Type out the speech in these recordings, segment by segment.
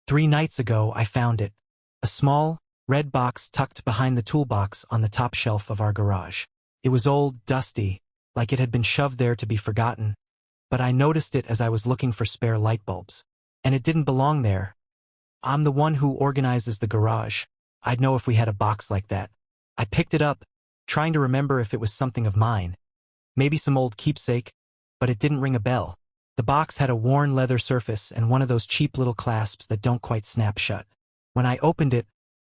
3 nights ago, I found it. A small, red box tucked behind the toolbox on the top shelf of our garage. It was old, dusty, like it had been shoved there to be forgotten, but I noticed it as I was looking for spare light bulbs. And it didn't belong there. I'm the one who organizes the garage. I'd know if we had a box like that. I picked it up, trying to remember if it was something of mine. Maybe some old keepsake, but it didn't ring a bell. The box had a worn leather surface and one of those cheap little clasps that don't quite snap shut. When I opened it,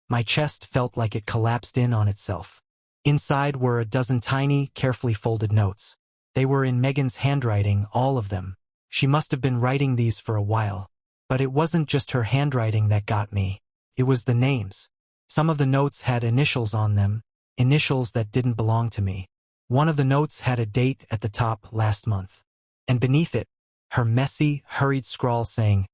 my chest felt like it collapsed in on itself. Inside were a dozen tiny, carefully folded notes. They were in Megan's handwriting, all of them. She must have been writing these for a while. But it wasn't just her handwriting that got me. It was the names. Some of the notes had initials on them, initials that didn't belong to me. One of the notes had a date at the top, last month. And beneath it, her messy, hurried scrawl saying,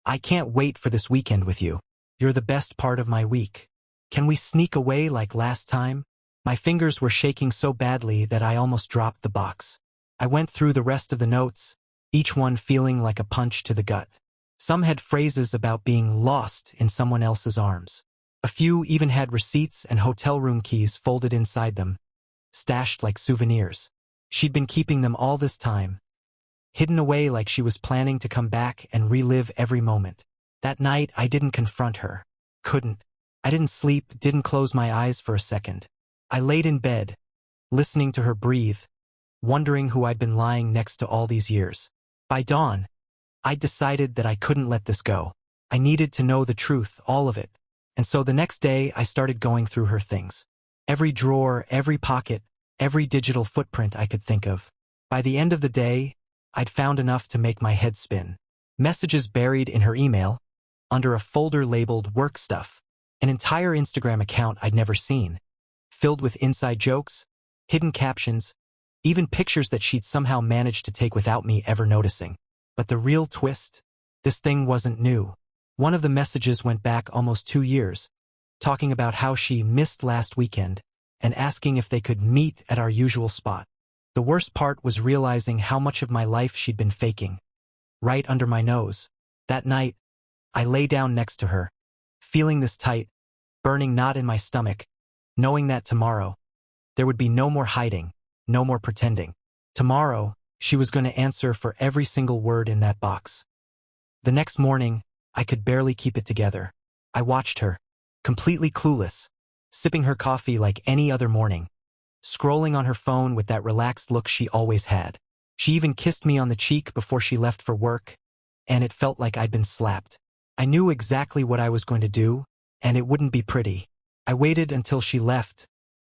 "I can't wait for this weekend with you. You're the best part of my week. Can we sneak away like last time?" My fingers were shaking so badly that I almost dropped the box. I went through the rest of the notes, each one feeling like a punch to the gut. Some had phrases about being lost in someone else's arms. A few even had receipts and hotel room keys folded inside them, stashed like souvenirs. She'd been keeping them all this time, hidden away like she was planning to come back and relive every moment. That night, I didn't confront her. Couldn't. I didn't sleep, didn't close my eyes for a second. I laid in bed, listening to her breathe, wondering who I'd been lying next to all these years. By dawn, I decided that I couldn't let this go. I needed to know the truth, all of it. And so the next day, I started going through her things. Every drawer, every pocket, every digital footprint I could think of. By the end of the day, I'd found enough to make my head spin. Messages buried in her email, under a folder labeled work stuff. An entire Instagram account I'd never seen, filled with inside jokes, hidden captions, even pictures that she'd somehow managed to take without me ever noticing. But the real twist? This thing wasn't new. One of the messages went back almost 2 years, talking about how she missed last weekend and asking if they could meet at our usual spot. The worst part was realizing how much of my life she'd been faking, right under my nose. That night, I lay down next to her, feeling this tight, burning knot in my stomach, knowing that tomorrow, there would be no more hiding, no more pretending. Tomorrow, she was going to answer for every single word in that box. The next morning, I could barely keep it together. I watched her, completely clueless, sipping her coffee like any other morning, scrolling on her phone with that relaxed look she always had. She even kissed me on the cheek before she left for work, and it felt like I'd been slapped. I knew exactly what I was going to do, and it wouldn't be pretty. I waited until she left,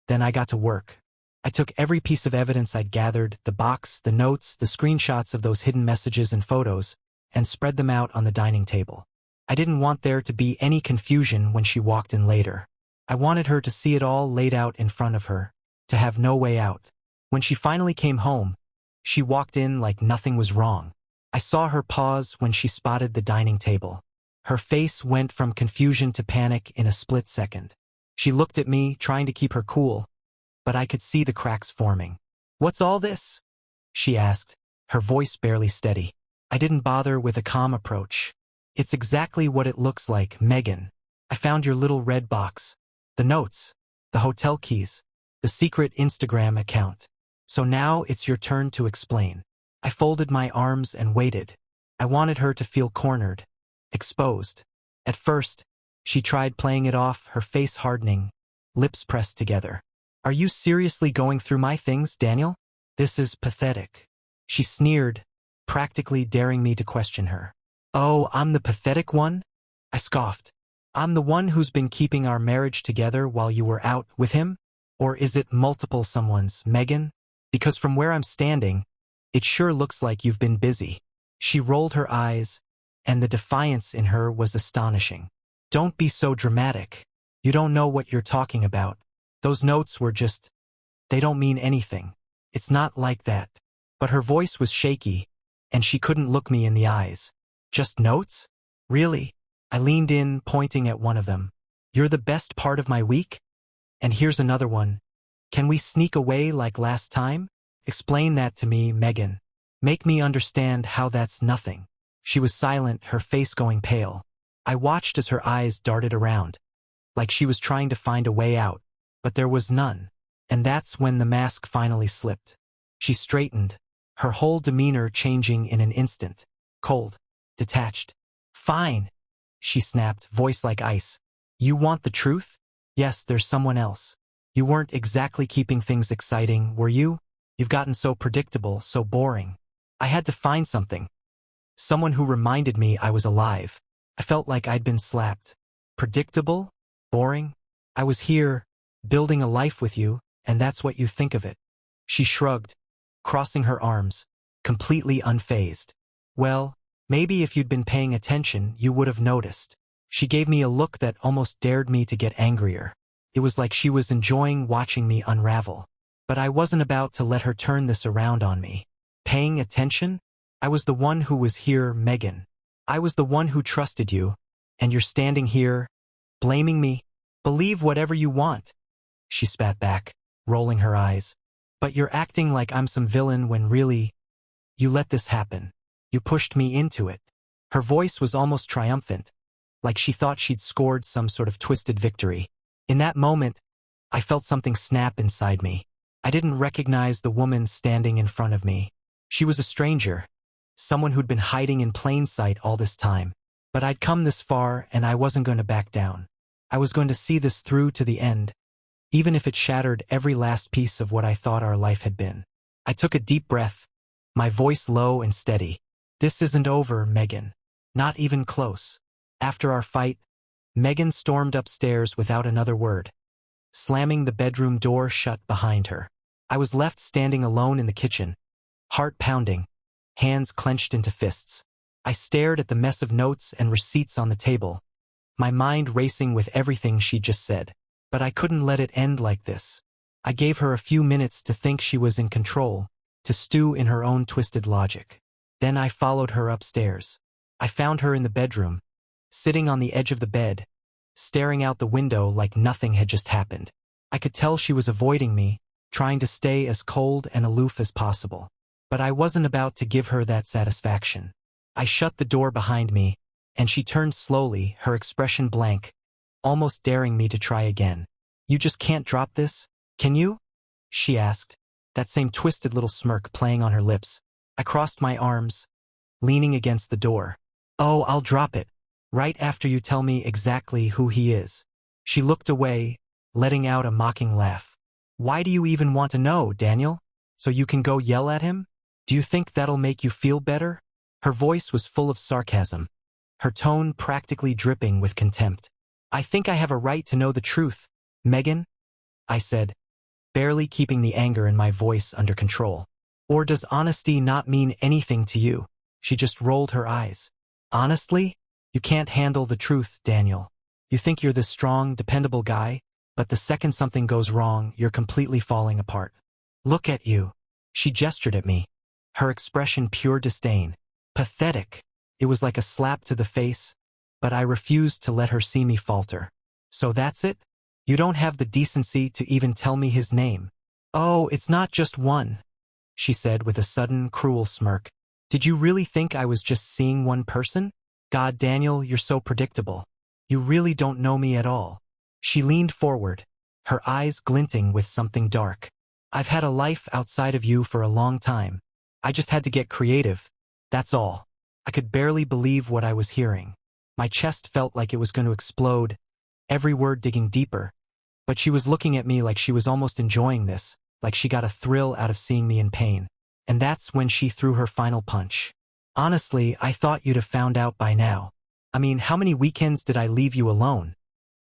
then I got to work. I took every piece of evidence I'd gathered, the box, the notes, the screenshots of those hidden messages and photos, and spread them out on the dining table. I didn't want there to be any confusion when she walked in later. I wanted her to see it all laid out in front of her, to have no way out. When she finally came home, she walked in like nothing was wrong. I saw her pause when she spotted the dining table. Her face went from confusion to panic in a split second. She looked at me, trying to keep her cool, but I could see the cracks forming. "What's all this?" she asked, her voice barely steady. I didn't bother with a calm approach. "It's exactly what it looks like, Megan. I found your little red box. The notes, the hotel keys, the secret Instagram account. So now it's your turn to explain." I folded my arms and waited. I wanted her to feel cornered, exposed. At first, she tried playing it off, her face hardening, lips pressed together. "Are you seriously going through my things, Daniel? This is pathetic." She sneered, practically daring me to question her. "Oh, I'm the pathetic one?" I scoffed. "I'm the one who's been keeping our marriage together while you were out with him? Or is it multiple someones, Megan? Because from where I'm standing, it sure looks like you've been busy." She rolled her eyes, and the defiance in her was astonishing. "Don't be so dramatic. You don't know what you're talking about. Those notes were just, they don't mean anything. It's not like that." But her voice was shaky, and she couldn't look me in the eyes. "Just notes? Really?" I leaned in, pointing at one of them. "You're the best part of my week? And here's another one. Can we sneak away like last time? Explain that to me, Megan. Make me understand how that's nothing." She was silent, her face going pale. I watched as her eyes darted around, like she was trying to find a way out, but there was none. And that's when the mask finally slipped. She straightened, her whole demeanor changing in an instant. Cold, detached. Fine, she snapped, voice like ice. You want the truth? Yes, there's someone else. You weren't exactly keeping things exciting, were you? You've gotten so predictable, so boring. I had to find something. Someone who reminded me I was alive. I felt like I'd been slapped. Predictable? Boring? I was here, building a life with you, and that's what you think of it. She shrugged, crossing her arms, completely unfazed. Well, maybe if you'd been paying attention, you would have noticed. She gave me a look that almost dared me to get angrier. It was like she was enjoying watching me unravel. But I wasn't about to let her turn this around on me. Paying attention? I was the one who was here, Megan. I was the one who trusted you, and you're standing here, blaming me. Believe whatever you want. She spat back, rolling her eyes. But you're acting like I'm some villain when really, you let this happen. You pushed me into it. Her voice was almost triumphant, like she thought she'd scored some sort of twisted victory. In that moment, I felt something snap inside me. I didn't recognize the woman standing in front of me. She was a stranger, someone who'd been hiding in plain sight all this time. But I'd come this far and I wasn't going to back down. I was going to see this through to the end, even if it shattered every last piece of what I thought our life had been. I took a deep breath, my voice low and steady. This isn't over, Megan. Not even close. After our fight, Megan stormed upstairs without another word, slamming the bedroom door shut behind her. I was left standing alone in the kitchen, heart pounding, hands clenched into fists. I stared at the mess of notes and receipts on the table, my mind racing with everything she just said. But I couldn't let it end like this. I gave her a few minutes to think she was in control, to stew in her own twisted logic. Then I followed her upstairs. I found her in the bedroom, sitting on the edge of the bed, staring out the window like nothing had just happened. I could tell she was avoiding me, trying to stay as cold and aloof as possible. But I wasn't about to give her that satisfaction. I shut the door behind me, and she turned slowly, her expression blank, almost daring me to try again. You just can't drop this, can you? She asked, that same twisted little smirk playing on her lips. I crossed my arms, leaning against the door. Oh, I'll drop it, right after you tell me exactly who he is. She looked away, letting out a mocking laugh. Why do you even want to know, Daniel? So you can go yell at him? Do you think that'll make you feel better? Her voice was full of sarcasm, her tone practically dripping with contempt. I think I have a right to know the truth, Megan, I said, barely keeping the anger in my voice under control. Or does honesty not mean anything to you? She just rolled her eyes. Honestly? You can't handle the truth, Daniel. You think you're this strong, dependable guy, but the second something goes wrong, you're completely falling apart. Look at you. She gestured at me, her expression pure disdain. Pathetic. It was like a slap to the face, but I refused to let her see me falter. So that's it? You don't have the decency to even tell me his name. Oh, it's not just one, she said with a sudden, cruel smirk. Did you really think I was just seeing one person? God, Daniel, you're so predictable. You really don't know me at all. She leaned forward, her eyes glinting with something dark. I've had a life outside of you for a long time. I just had to get creative. That's all. I could barely believe what I was hearing. My chest felt like it was going to explode, every word digging deeper. But she was looking at me like she was almost enjoying this, like she got a thrill out of seeing me in pain. And that's when she threw her final punch. Honestly, I thought you'd have found out by now. I mean, how many weekends did I leave you alone?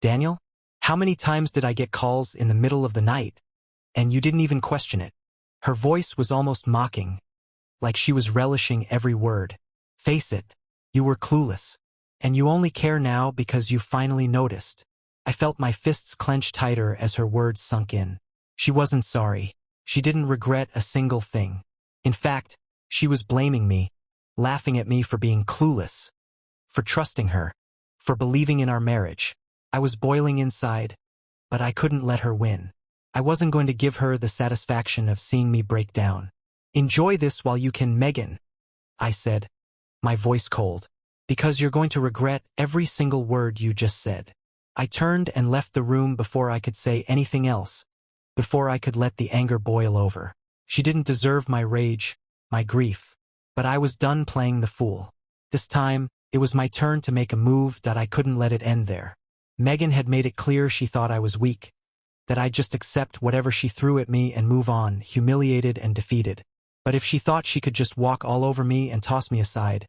Daniel? How many times did I get calls in the middle of the night? And you didn't even question it. Her voice was almost mocking, like she was relishing every word. Face it, you were clueless. And you only care now because you finally noticed. I felt my fists clench tighter as her words sunk in. She wasn't sorry. She didn't regret a single thing. In fact, she was blaming me, laughing at me for being clueless, for trusting her, for believing in our marriage. I was boiling inside, but I couldn't let her win. I wasn't going to give her the satisfaction of seeing me break down. Enjoy this while you can, Megan, I said, my voice cold. Because you're going to regret every single word you just said. I turned and left the room before I could say anything else, before I could let the anger boil over. She didn't deserve my rage, my grief. But I was done playing the fool. This time, it was my turn to make a move that I couldn't let it end there. Megan had made it clear she thought I was weak, that I'd just accept whatever she threw at me and move on, humiliated and defeated. But if she thought she could just walk all over me and toss me aside,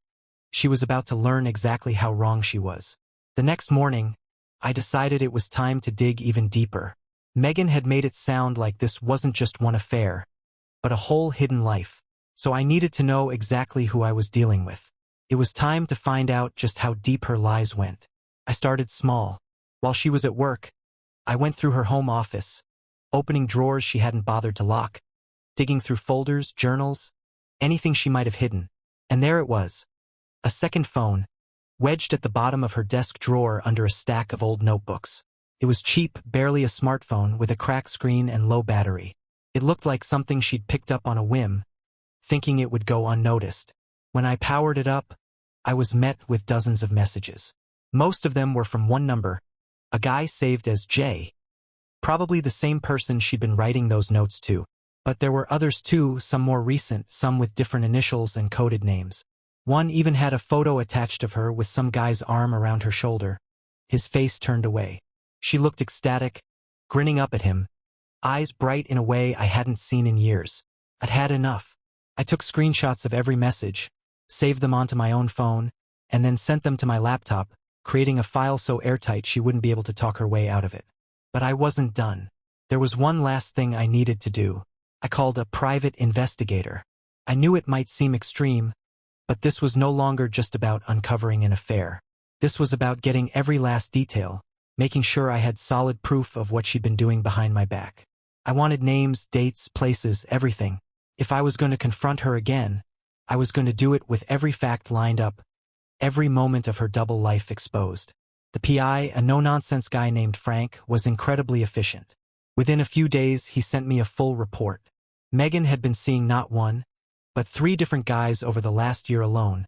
she was about to learn exactly how wrong she was. The next morning, I decided it was time to dig even deeper. Megan had made it sound like this wasn't just one affair, but a whole hidden life. So I needed to know exactly who I was dealing with. It was time to find out just how deep her lies went. I started small. While she was at work, I went through her home office, opening drawers she hadn't bothered to lock, digging through folders, journals, anything she might have hidden. And there it was. A second phone, wedged at the bottom of her desk drawer under a stack of old notebooks. It was cheap, barely a smartphone, with a cracked screen and low battery. It looked like something she'd picked up on a whim, thinking it would go unnoticed. When I powered it up, I was met with dozens of messages. Most of them were from one number, a guy saved as J. Probably the same person she'd been writing those notes to. But there were others too, some more recent, some with different initials and coded names. One even had a photo attached of her with some guy's arm around her shoulder, his face turned away. She looked ecstatic, grinning up at him, eyes bright in a way I hadn't seen in years. I'd had enough. I took screenshots of every message, saved them onto my own phone, and then sent them to my laptop, creating a file so airtight she wouldn't be able to talk her way out of it. But I wasn't done. There was one last thing I needed to do. I called a private investigator. I knew it might seem extreme, but this was no longer just about uncovering an affair. This was about getting every last detail, making sure I had solid proof of what she'd been doing behind my back. I wanted names, dates, places, everything. If I was going to confront her again, I was going to do it with every fact lined up, every moment of her double life exposed. The PI, a no-nonsense guy named Frank, was incredibly efficient. Within a few days, he sent me a full report. Megan had been seeing not one, but 3 different guys over the last year alone,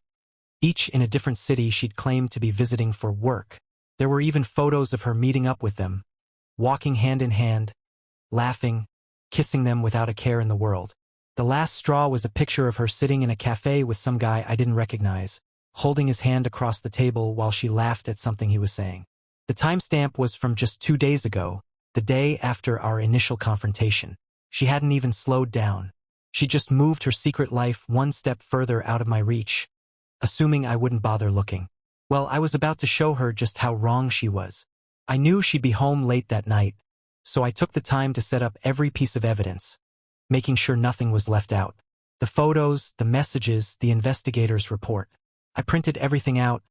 each in a different city she'd claimed to be visiting for work. There were even photos of her meeting up with them, walking hand in hand, laughing, kissing them without a care in the world. The last straw was a picture of her sitting in a cafe with some guy I didn't recognize, holding his hand across the table while she laughed at something he was saying. The timestamp was from just 2 days ago, the day after our initial confrontation. She hadn't even slowed down. She just moved her secret life one step further out of my reach, assuming I wouldn't bother looking. Well, I was about to show her just how wrong she was. I knew she'd be home late that night, so I took the time to set up every piece of evidence, making sure nothing was left out. The photos, the messages, the investigator's report. I printed everything out,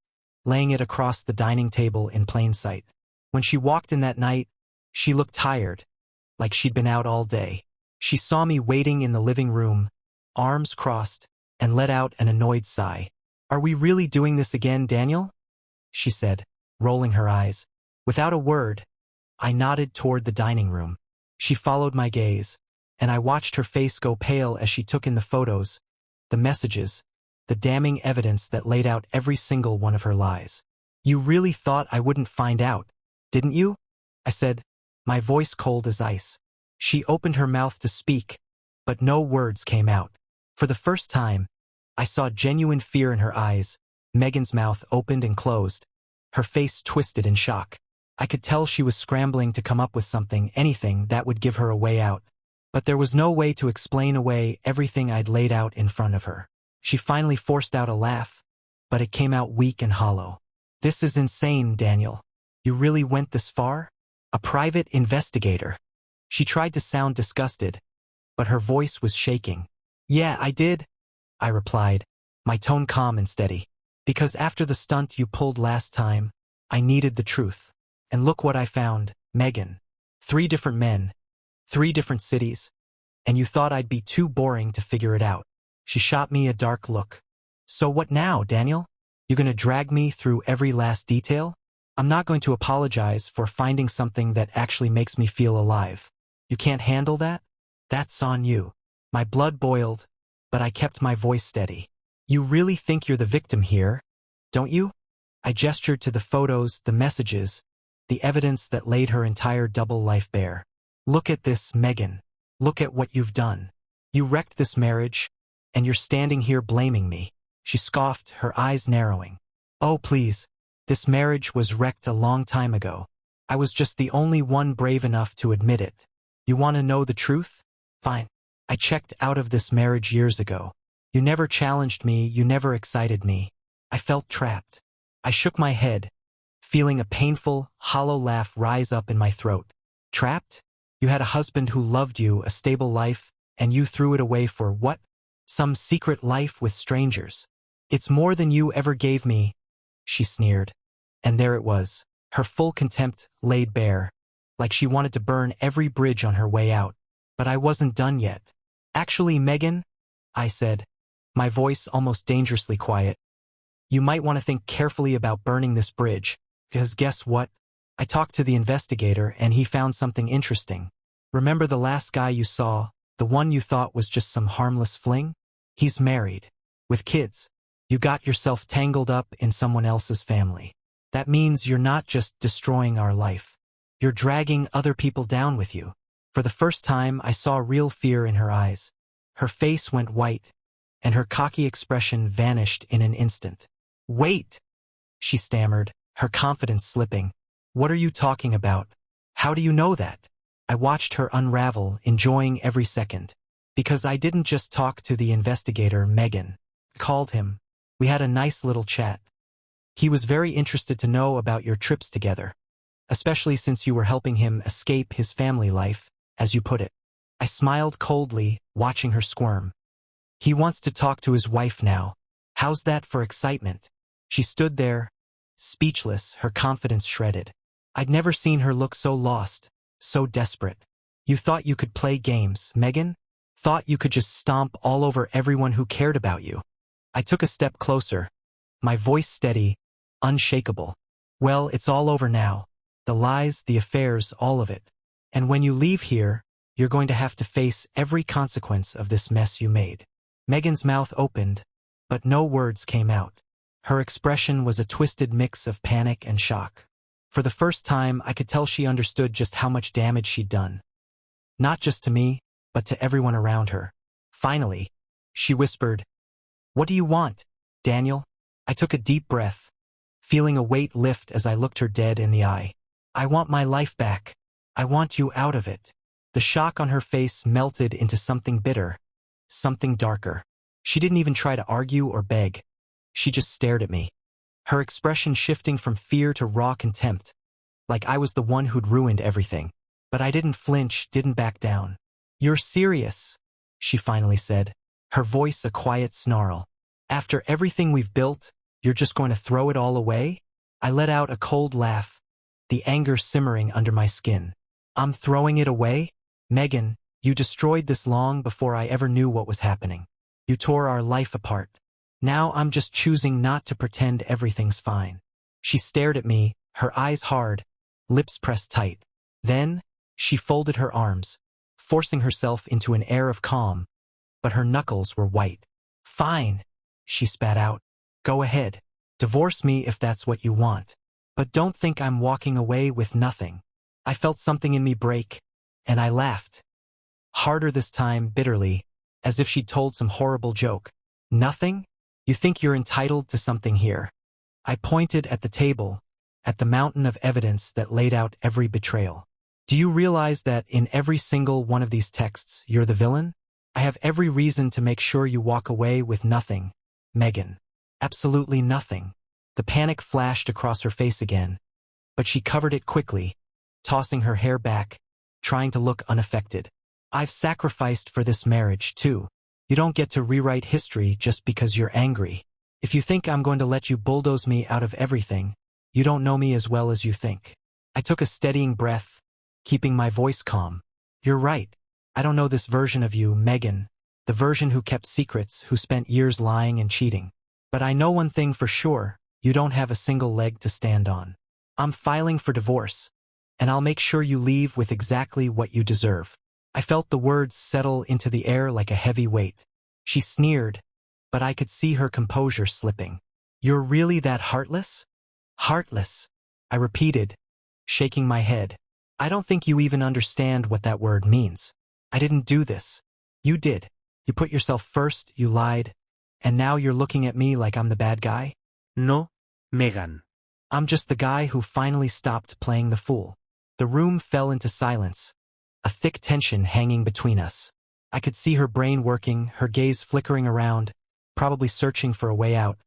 laying it across the dining table in plain sight. When she walked in that night, she looked tired, like she'd been out all day. She saw me waiting in the living room, arms crossed, and let out an annoyed sigh. "Are we really doing this again, Daniel?" she said, rolling her eyes. Without a word, I nodded toward the dining room. She followed my gaze, and I watched her face go pale as she took in the photos, the messages, the damning evidence that laid out every single one of her lies. "You really thought I wouldn't find out, didn't you?" I said, my voice cold as ice. She opened her mouth to speak, but no words came out. For the first time, I saw genuine fear in her eyes. Megan's mouth opened and closed, her face twisted in shock. I could tell she was scrambling to come up with something, anything that would give her a way out. But there was no way to explain away everything I'd laid out in front of her. She finally forced out a laugh, but it came out weak and hollow. "This is insane, Daniel. You really went this far? A private investigator?" She tried to sound disgusted, but her voice was shaking. "Yeah, I did," I replied, my tone calm and steady. "Because after the stunt you pulled last time, I needed the truth. And look what I found, Megan. 3 different men, 3 different cities, and you thought I'd be too boring to figure it out." She shot me a dark look. "So what now, Daniel? You gonna drag me through every last detail?" "I'm not going to apologize for finding something that actually makes me feel alive. You can't handle that? That's on you." My blood boiled, but I kept my voice steady. "You really think you're the victim here? don't you? I gestured to the photos, the messages, the evidence that laid her entire double life bare. Look at this, Megan. Look at what you've done. You wrecked this marriage, and you're standing here blaming me. She scoffed, her eyes narrowing. Oh, please. This marriage was wrecked a long time ago. I was just the only one brave enough to admit it. You want to know the truth? Fine. I checked out of this marriage years ago. You never challenged me, you never excited me. I felt trapped. I shook my head, feeling a painful, hollow laugh rise up in my throat. Trapped? You had a husband who loved you, a stable life, and you threw it away for what? Some secret life with strangers. It's more than you ever gave me, she sneered. And there it was, her full contempt laid bare, like she wanted to burn every bridge on her way out. But I wasn't done yet. Actually, Megan, I said, my voice almost dangerously quiet, you might want to think carefully about burning this bridge, because guess what? I talked to the investigator and he found something interesting. Remember the last guy you saw, the one you thought was just some harmless fling? He's married, with kids. You got yourself tangled up in someone else's family. That means you're not just destroying our life. You're dragging other people down with you. For the first time, I saw real fear in her eyes. Her face went white, and her cocky expression vanished in an instant. Wait, she stammered, her confidence slipping. What are you talking about? How do you know that? I watched her unravel, enjoying every second. Because I didn't just talk to the investigator, Megan. I called him. We had a nice little chat. He was very interested to know about your trips together, especially since you were helping him escape his family life, as you put it. I smiled coldly, watching her squirm. He wants to talk to his wife now. How's that for excitement? She stood there, speechless, her confidence shredded. I'd never seen her look so lost, so desperate. You thought you could play games, Megan? Thought you could just stomp all over everyone who cared about you? I took a step closer, my voice steady, unshakable. Well, it's all over now. The lies, the affairs, all of it. And when you leave here, you're going to have to face every consequence of this mess you made. Megan's mouth opened, but no words came out. Her expression was a twisted mix of panic and shock. For the first time, I could tell she understood just how much damage she'd done. Not just to me, but to everyone around her. Finally, she whispered, "What do you want, Daniel?" I took a deep breath, feeling a weight lift as I looked her dead in the eye. "I want my life back. I want you out of it." The shock on her face melted into something bitter, something darker. She didn't even try to argue or beg. She just stared at me, her expression shifting from fear to raw contempt, like I was the one who'd ruined everything. But I didn't flinch, didn't back down. "You're serious," she finally said, her voice a quiet snarl. "After everything we've built, you're just going to throw it all away?" I let out a cold laugh, the anger simmering under my skin. "I'm throwing it away? Megan, you destroyed this long before I ever knew what was happening. You tore our life apart. Now I'm just choosing not to pretend everything's fine." She stared at me, her eyes hard, lips pressed tight. Then, she folded her arms, forcing herself into an air of calm, but her knuckles were white. "Fine," she spat out. "Go ahead. Divorce me if that's what you want. But don't think I'm walking away with nothing." I felt something in me break, and I laughed. Harder this time, bitterly, as if she'd told some horrible joke. "Nothing? You think you're entitled to something here?" I pointed at the table, at the mountain of evidence that laid out every betrayal. "Do you realize that in every single one of these texts, you're the villain? I have every reason to make sure you walk away with nothing, Megan. Absolutely nothing." The panic flashed across her face again, but she covered it quickly, tossing her hair back, trying to look unaffected. "I've sacrificed for this marriage, too. You don't get to rewrite history just because you're angry. If you think I'm going to let you bulldoze me out of everything, you don't know me as well as you think." I took a steadying breath, keeping my voice calm. "You're right. I don't know this version of you, Megan, the version who kept secrets, who spent years lying and cheating. But I know one thing for sure, you don't have a single leg to stand on. I'm filing for divorce, and I'll make sure you leave with exactly what you deserve." I felt the words settle into the air like a heavy weight. She sneered, but I could see her composure slipping. You're really that heartless? Heartless, I repeated, shaking my head. I don't think you even understand what that word means. I didn't do this. You did. You put yourself first, you lied, and now you're looking at me like I'm the bad guy? No, Megan. I'm just the guy who finally stopped playing the fool. The room fell into silence, a thick tension hanging between us. I could see her brain working, her gaze flickering around, probably searching for a way out,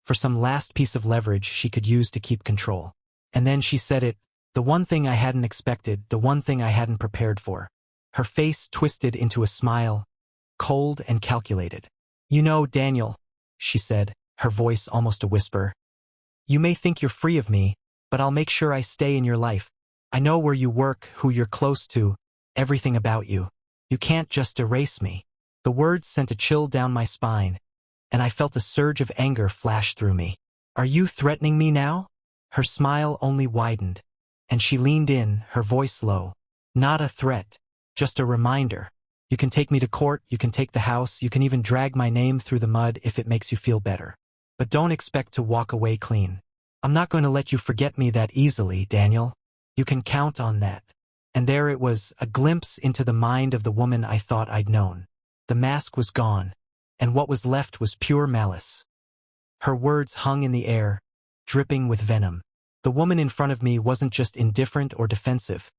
for some last piece of leverage she could use to keep control. And then she said it, the one thing I hadn't expected, the one thing I hadn't prepared for. Her face twisted into a smile, cold and calculated. You know, Daniel, she said, her voice almost a whisper. You may think you're free of me, but I'll make sure I stay in your life. I know where you work, who you're close to, everything about you. You can't just erase me. The words sent a chill down my spine, and I felt a surge of anger flash through me. Are you threatening me now? Her smile only widened, and she leaned in, her voice low. Not a threat, just a reminder. You can take me to court, you can take the house, you can even drag my name through the mud if it makes you feel better. But don't expect to walk away clean. I'm not going to let you forget me that easily, Daniel. You can count on that. And there it was, a glimpse into the mind of the woman I thought I'd known. The mask was gone, and what was left was pure malice. Her words hung in the air, dripping with venom. The woman in front of me wasn't just indifferent or defensive.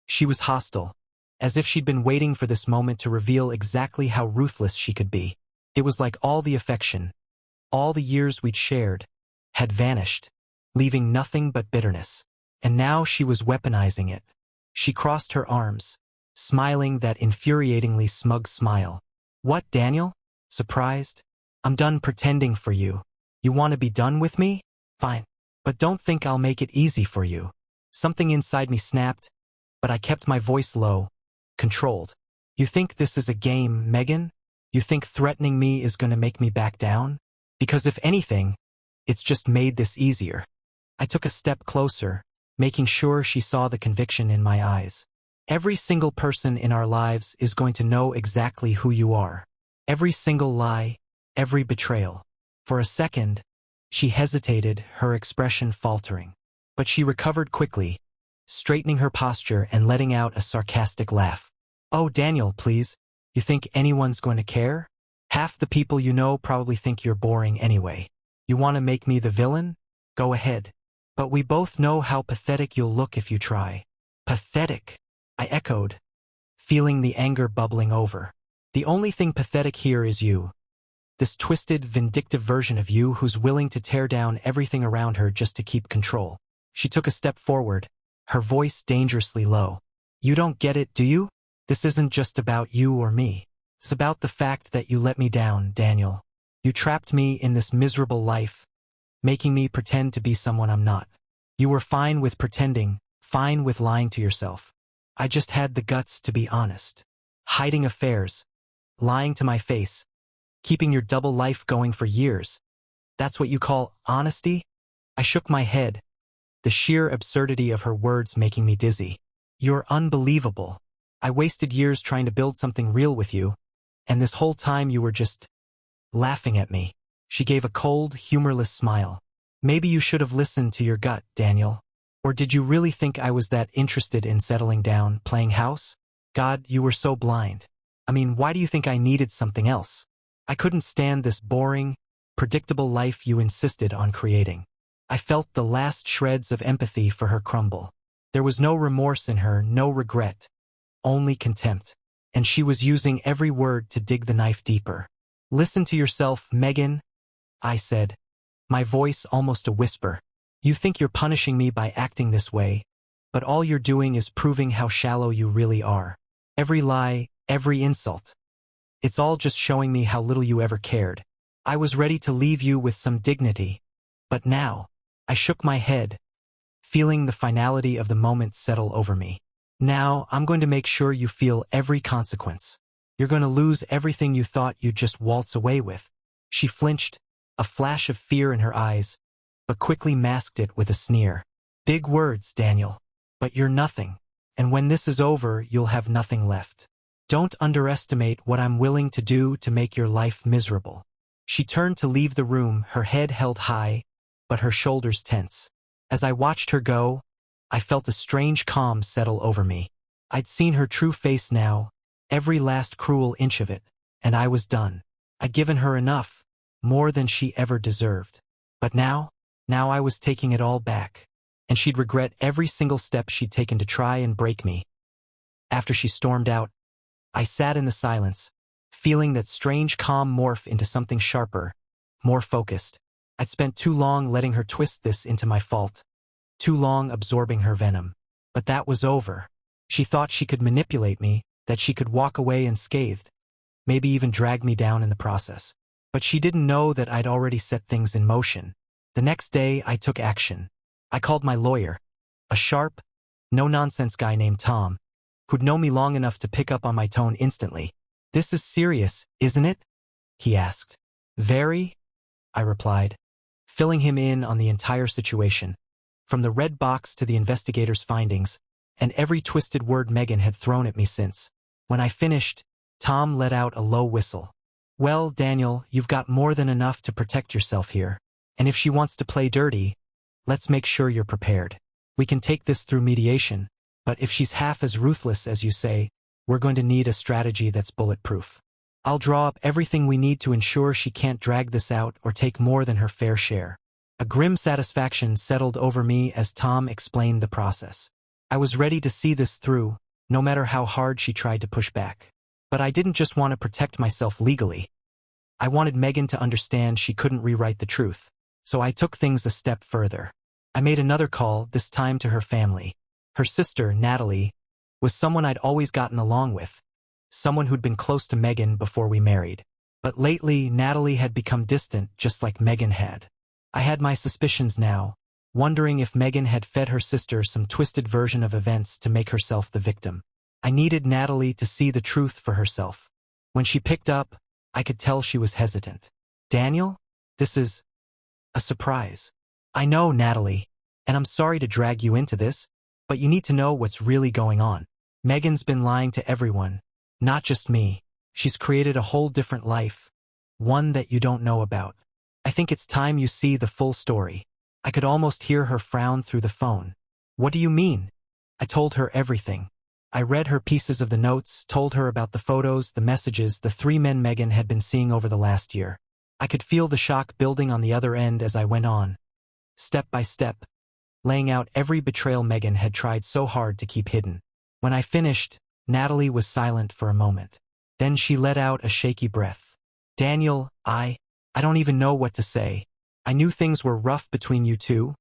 She was hostile, as if she'd been waiting for this moment to reveal exactly how ruthless she could be. It was like all the affection, all the years we'd shared, had vanished, leaving nothing but bitterness. And now she was weaponizing it. She crossed her arms, smiling that infuriatingly smug smile. What, Daniel? Surprised? I'm done pretending for you. You want to be done with me? Fine. But don't think I'll make it easy for you. Something inside me snapped, but I kept my voice low, controlled. You think this is a game, Megan? You think threatening me is going to make me back down? Because if anything, it's just made this easier. I took a step closer, making sure she saw the conviction in my eyes. Every single person in our lives is going to know exactly who you are. Every single lie, every betrayal. For a second, she hesitated, her expression faltering. But she recovered quickly, straightening her posture and letting out a sarcastic laugh. Oh, Daniel, please. You think anyone's going to care? Half the people you know probably think you're boring anyway. You want to make me the villain? Go ahead. But we both know how pathetic you'll look if you try. Pathetic, I echoed, feeling the anger bubbling over. The only thing pathetic here is you. This twisted, vindictive version of you who's willing to tear down everything around her just to keep control. She took a step forward, her voice dangerously low. You don't get it, do you? This isn't just about you or me. It's about the fact that you let me down, Daniel. You trapped me in this miserable life, making me pretend to be someone I'm not. You were fine with pretending, fine with lying to yourself. I just had the guts to be honest. Hiding affairs, lying to my face, keeping your double life going for years. That's what you call honesty? I shook my head, the sheer absurdity of her words making me dizzy. You're unbelievable. I wasted years trying to build something real with you, and this whole time you were just laughing at me. She gave a cold, humorless smile. Maybe you should have listened to your gut, Daniel. Or did you really think I was that interested in settling down, playing house? God, you were so blind. I mean, why do you think I needed something else? I couldn't stand this boring, predictable life you insisted on creating. I felt the last shreds of empathy for her crumble. There was no remorse in her, no regret, only contempt. And she was using every word to dig the knife deeper. Listen to yourself, Megan, I said, my voice almost a whisper. You think you're punishing me by acting this way, but all you're doing is proving how shallow you really are. Every lie, every insult. It's all just showing me how little you ever cared. I was ready to leave you with some dignity, but now, I shook my head, feeling the finality of the moment settle over me. Now, I'm going to make sure you feel every consequence. You're going to lose everything you thought you'd just waltz away with. She flinched, a flash of fear in her eyes, but quickly masked it with a sneer. Big words, Daniel, but you're nothing, and when this is over, you'll have nothing left. Don't underestimate what I'm willing to do to make your life miserable. She turned to leave the room, her head held high, but her shoulders tense. As I watched her go, I felt a strange calm settle over me. I'd seen her true face now, every last cruel inch of it, and I was done. I'd given her enough, more than she ever deserved. But now I was taking it all back, and she'd regret every single step she'd taken to try and break me. After she stormed out, I sat in the silence, feeling that strange calm morph into something sharper, more focused. I'd spent too long letting her twist this into my fault, too long absorbing her venom. But that was over. She thought she could manipulate me, that she could walk away unscathed, maybe even drag me down in the process. But she didn't know that I'd already set things in motion. The next day, I took action. I called my lawyer, a sharp, no-nonsense guy named Tom, who'd known me long enough to pick up on my tone instantly. "This is serious, isn't it?" he asked. "Very," I replied, filling him in on the entire situation, from the red box to the investigator's findings, and every twisted word Megan had thrown at me since. When I finished, Tom let out a low whistle. "Well, Daniel, you've got more than enough to protect yourself here. And if she wants to play dirty, let's make sure you're prepared. We can take this through mediation, but if she's half as ruthless as you say, we're going to need a strategy that's bulletproof. I'll draw up everything we need to ensure she can't drag this out or take more than her fair share." A grim satisfaction settled over me as Tom explained the process. I was ready to see this through, no matter how hard she tried to push back. But I didn't just want to protect myself legally. I wanted Megan to understand she couldn't rewrite the truth. So I took things a step further. I made another call, this time to her family. Her sister, Natalie, was someone I'd always gotten along with, someone who'd been close to Megan before we married. But lately, Natalie had become distant, just like Megan had. I had my suspicions now, wondering if Megan had fed her sister some twisted version of events to make herself the victim. I needed Natalie to see the truth for herself. When she picked up, I could tell she was hesitant. "Daniel, this is a surprise." "I know, Natalie, and I'm sorry to drag you into this, but you need to know what's really going on. Megan's been lying to everyone, not just me. She's created a whole different life, one that you don't know about. I think it's time you see the full story." I could almost hear her frown through the phone. "What do you mean?" I told her everything. I read her pieces of the notes, told her about the photos, the messages, the 3 men Megan had been seeing over the last year. I could feel the shock building on the other end as I went on, step by step, laying out every betrayal Megan had tried so hard to keep hidden. When I finished, Natalie was silent for a moment. Then she let out a shaky breath. "Daniel, I don't even know what to say. I knew things were rough between you two,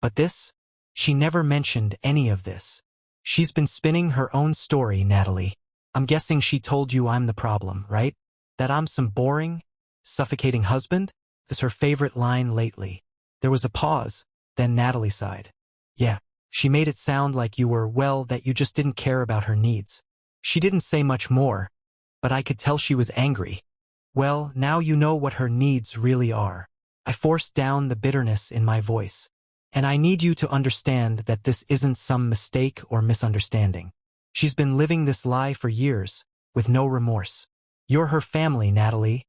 but this? She never mentioned any of this. She's been spinning her own story, Natalie. I'm guessing she told you I'm the problem, right? That I'm some boring, suffocating husband?" That's her favorite line lately. There was a pause, then Natalie sighed. "Yeah, she made it sound like you were, well, that you just didn't care about her needs." She didn't say much more, but I could tell she was angry. "Well, now you know what her needs really are." I forced down the bitterness in my voice. "And I need you to understand that this isn't some mistake or misunderstanding. She's been living this lie for years, with no remorse. You're her family, Natalie,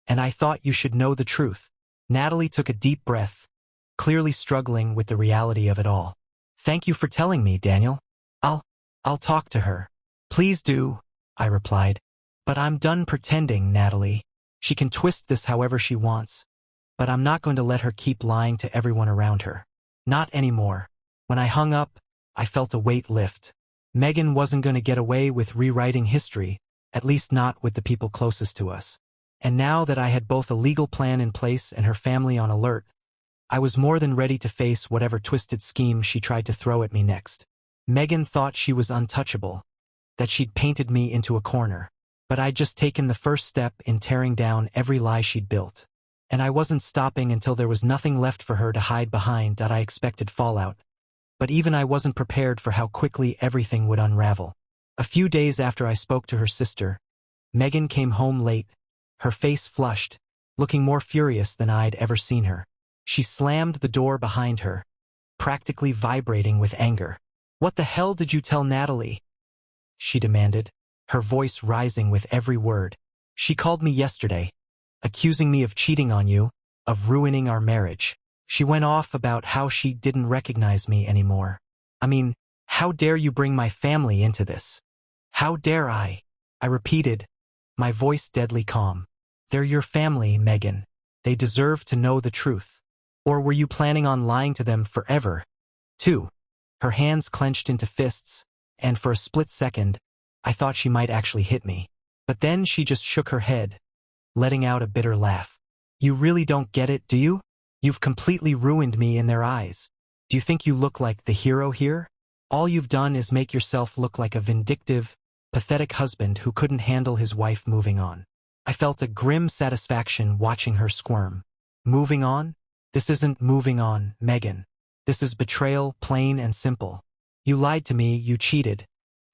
and I thought you should know the truth." Natalie took a deep breath, clearly struggling with the reality of it all. "Thank you for telling me, Daniel. I'll talk to her." "Please do," I replied. "But I'm done pretending, Natalie. She can twist this however she wants, but I'm not going to let her keep lying to everyone around her. Not anymore." When I hung up, I felt a weight lift. Megan wasn't going to get away with rewriting history, at least not with the people closest to us. And now that I had both a legal plan in place and her family on alert, I was more than ready to face whatever twisted scheme she tried to throw at me next. Megan thought she was untouchable, that she'd painted me into a corner. But I'd just taken the first step in tearing down every lie she'd built. And I wasn't stopping until there was nothing left for her to hide behind. I expected fallout. But even I wasn't prepared for how quickly everything would unravel. A few days after I spoke to her sister, Megan came home late, her face flushed, looking more furious than I'd ever seen her. She slammed the door behind her, practically vibrating with anger. "What the hell did you tell Natalie?" she demanded, her voice rising with every word. "She called me yesterday," accusing me of cheating on you, of ruining our marriage. She went off about how she didn't recognize me anymore. I mean, how dare you bring my family into this? How dare I? I repeated, my voice deadly calm. They're your family, Megan. They deserve to know the truth. Or were you planning on lying to them forever? 2. Her hands clenched into fists, and for a split second, I thought she might actually hit me. But then she just shook her head, letting out a bitter laugh. You really don't get it, do you? You've completely ruined me in their eyes. Do you think you look like the hero here? All you've done is make yourself look like a vindictive, pathetic husband who couldn't handle his wife moving on. I felt a grim satisfaction watching her squirm. Moving on? This isn't moving on, Megan. This is betrayal, plain and simple. You lied to me, you cheated,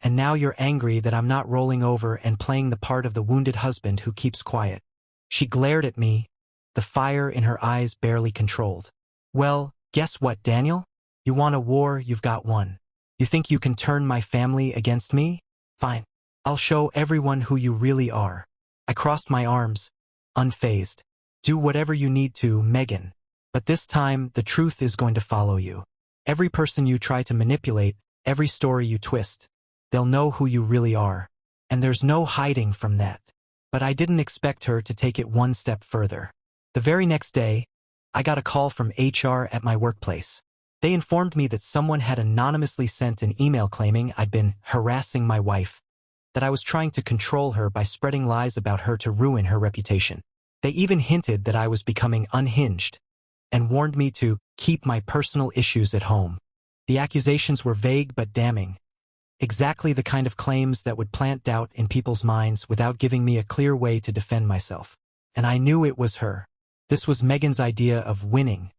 and now you're angry that I'm not rolling over and playing the part of the wounded husband who keeps quiet. She glared at me, the fire in her eyes barely controlled. Well, guess what, Daniel? You want a war, you've got one. You think you can turn my family against me? Fine. I'll show everyone who you really are. I crossed my arms, unfazed. Do whatever you need to, Megan. But this time, the truth is going to follow you. Every person you try to manipulate, every story you twist, they'll know who you really are. And there's no hiding from that. But I didn't expect her to take it one step further. The very next day, I got a call from HR at my workplace. They informed me that someone had anonymously sent an email claiming I'd been harassing my wife, that I was trying to control her by spreading lies about her to ruin her reputation. They even hinted that I was becoming unhinged, and warned me to keep my personal issues at home. The accusations were vague but damning. Exactly the kind of claims that would plant doubt in people's minds without giving me a clear way to defend myself. And I knew it was her. This was Megan's idea of winning.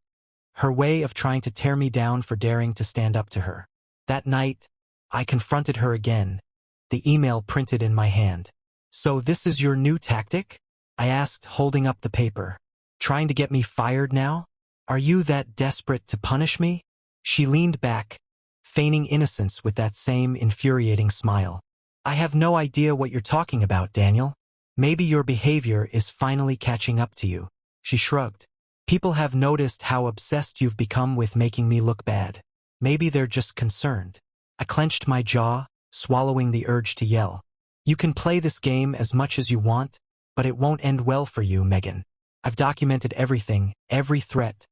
Her way of trying to tear me down for daring to stand up to her. That night, I confronted her again, the email printed in my hand. So this is your new tactic? I asked, holding up the paper. Trying to get me fired now? Are you that desperate to punish me? She leaned back, feigning innocence with that same infuriating smile. I have no idea what you're talking about, Daniel. Maybe your behavior is finally catching up to you. She shrugged. People have noticed how obsessed you've become with making me look bad. Maybe they're just concerned. I clenched my jaw, swallowing the urge to yell. You can play this game as much as you want, but it won't end well for you, Megan. I've documented everything, every threat,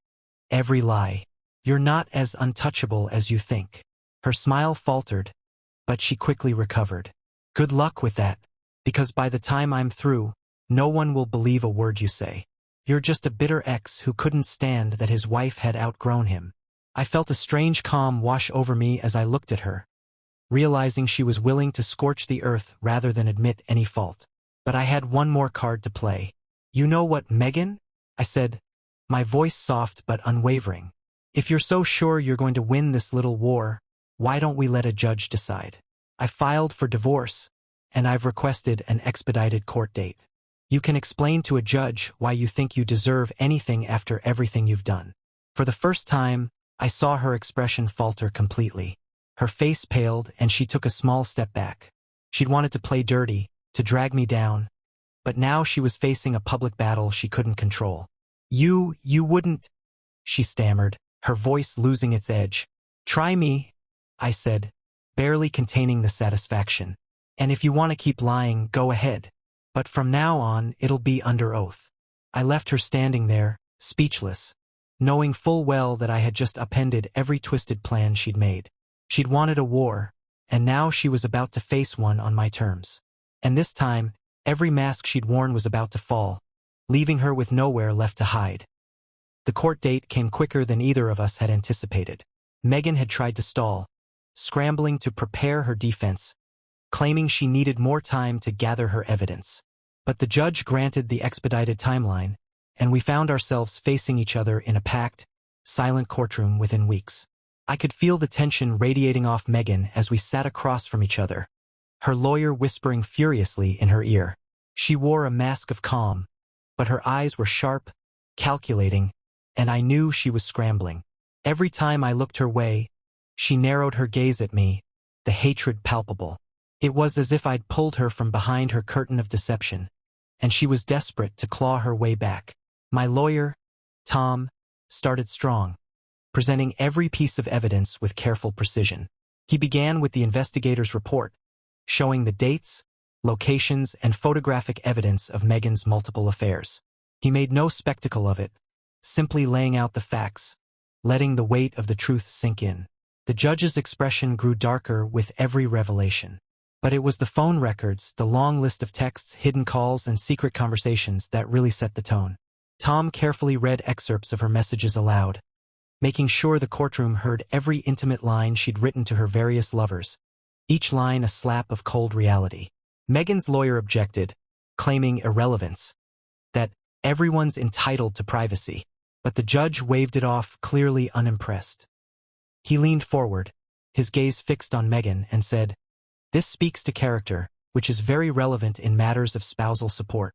every lie. You're not as untouchable as you think. Her smile faltered, but she quickly recovered. Good luck with that, because by the time I'm through, no one will believe a word you say. You're just a bitter ex who couldn't stand that his wife had outgrown him. I felt a strange calm wash over me as I looked at her, realizing she was willing to scorch the earth rather than admit any fault. But I had one more card to play. You know what, Megan? I said, my voice soft but unwavering. If you're so sure you're going to win this little war, why don't we let a judge decide? I filed for divorce, and I've requested an expedited court date. You can explain to a judge why you think you deserve anything after everything you've done. For the first time, I saw her expression falter completely. Her face paled and she took a small step back. She'd wanted to play dirty, to drag me down, but now she was facing a public battle she couldn't control. You wouldn't, she stammered, her voice losing its edge. Try me, I said, barely containing the satisfaction. And if you want to keep lying, go ahead. But from now on, it'll be under oath. I left her standing there, speechless, knowing full well that I had just upended every twisted plan she'd made. She'd wanted a war, and now she was about to face one on my terms. And this time, every mask she'd worn was about to fall, leaving her with nowhere left to hide. The court date came quicker than either of us had anticipated. Megan had tried to stall, scrambling to prepare her defense, claiming she needed more time to gather her evidence. But the judge granted the expedited timeline, and we found ourselves facing each other in a packed, silent courtroom within weeks. I could feel the tension radiating off Megan as we sat across from each other, her lawyer whispering furiously in her ear. She wore a mask of calm, but her eyes were sharp, calculating, and I knew she was scrambling. Every time I looked her way, she narrowed her gaze at me, the hatred palpable. It was as if I'd pulled her from behind her curtain of deception, and she was desperate to claw her way back. My lawyer, Tom, started strong, presenting every piece of evidence with careful precision. He began with the investigator's report, showing the dates, locations, and photographic evidence of Megan's multiple affairs. He made no spectacle of it, simply laying out the facts, letting the weight of the truth sink in. The judge's expression grew darker with every revelation. But it was the phone records, the long list of texts, hidden calls, and secret conversations that really set the tone. Tom carefully read excerpts of her messages aloud, making sure the courtroom heard every intimate line she'd written to her various lovers, each line a slap of cold reality. Megan's lawyer objected, claiming irrelevance, that everyone's entitled to privacy, but the judge waved it off, clearly unimpressed. He leaned forward, his gaze fixed on Megan, and said, "This speaks to character, which is very relevant in matters of spousal support."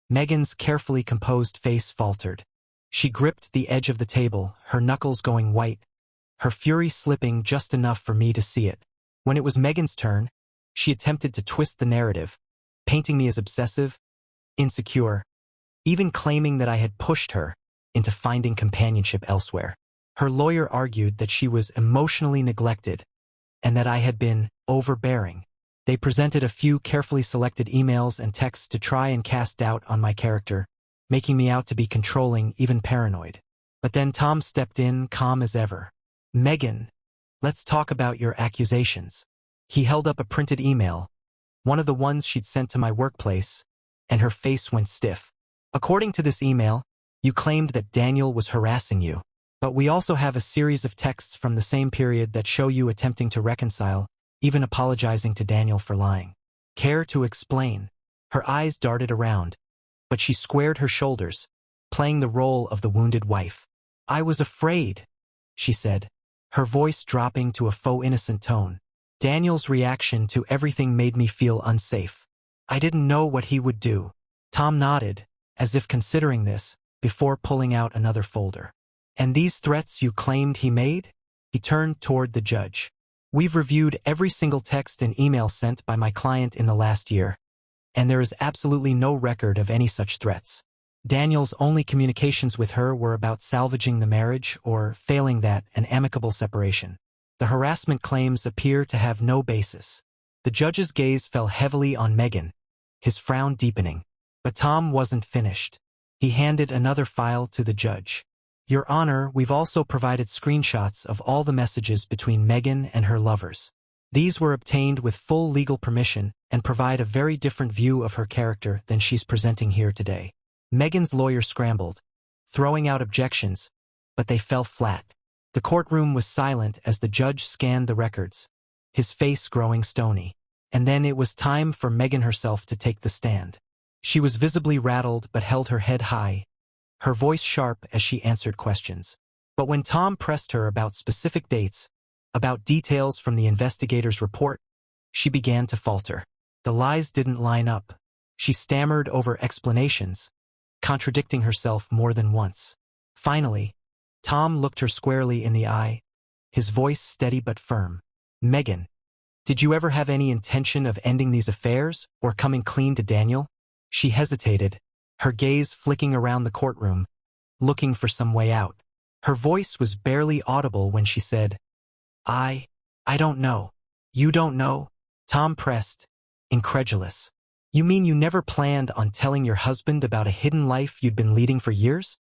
Megan's carefully composed face faltered. She gripped the edge of the table, her knuckles going white, her fury slipping just enough for me to see it. When it was Megan's turn, she attempted to twist the narrative, painting me as obsessive, insecure, even claiming that I had pushed her into finding companionship elsewhere. Her lawyer argued that she was emotionally neglected and that I had been overbearing. They presented a few carefully selected emails and texts to try and cast doubt on my character, making me out to be controlling, even paranoid. But then Tom stepped in, calm as ever. "Megan, let's talk about your accusations." He held up a printed email, one of the ones she'd sent to my workplace, and her face went stiff. "According to this email, you claimed that Daniel was harassing you, but we also have a series of texts from the same period that show you attempting to reconcile, even apologizing to Daniel for lying. Care to explain?" Her eyes darted around, but she squared her shoulders, playing the role of the wounded wife. "I was afraid," she said, her voice dropping to a faux innocent tone. "Daniel's reaction to everything made me feel unsafe. I didn't know what he would do." Tom nodded, as if considering this, before pulling out another folder. "And these threats you claimed he made?" He turned toward the judge. "We've reviewed every single text and email sent by my client in the last year, and there is absolutely no record of any such threats. Daniel's only communications with her were about salvaging the marriage or, failing that, an amicable separation. The harassment claims appear to have no basis." The judge's gaze fell heavily on Megan, his frown deepening. But Tom wasn't finished. He handed another file to the judge. "Your Honor, we've also provided screenshots of all the messages between Megan and her lovers. These were obtained with full legal permission and provide a very different view of her character than she's presenting here today." Megan's lawyer scrambled, throwing out objections, but they fell flat. The courtroom was silent as the judge scanned the records, his face growing stony. And then it was time for Megan herself to take the stand. She was visibly rattled but held her head high, her voice sharp as she answered questions. But when Tom pressed her about specific dates, about details from the investigator's report, she began to falter. The lies didn't line up. She stammered over explanations, contradicting herself more than once. Finally, Tom looked her squarely in the eye, his voice steady but firm. "Megan, did you ever have any intention of ending these affairs or coming clean to Daniel?" She hesitated, her gaze flicking around the courtroom, looking for some way out. Her voice was barely audible when she said, I don't know." "You don't know?" Tom pressed, incredulous. "You mean you never planned on telling your husband about a hidden life you'd been leading for years?"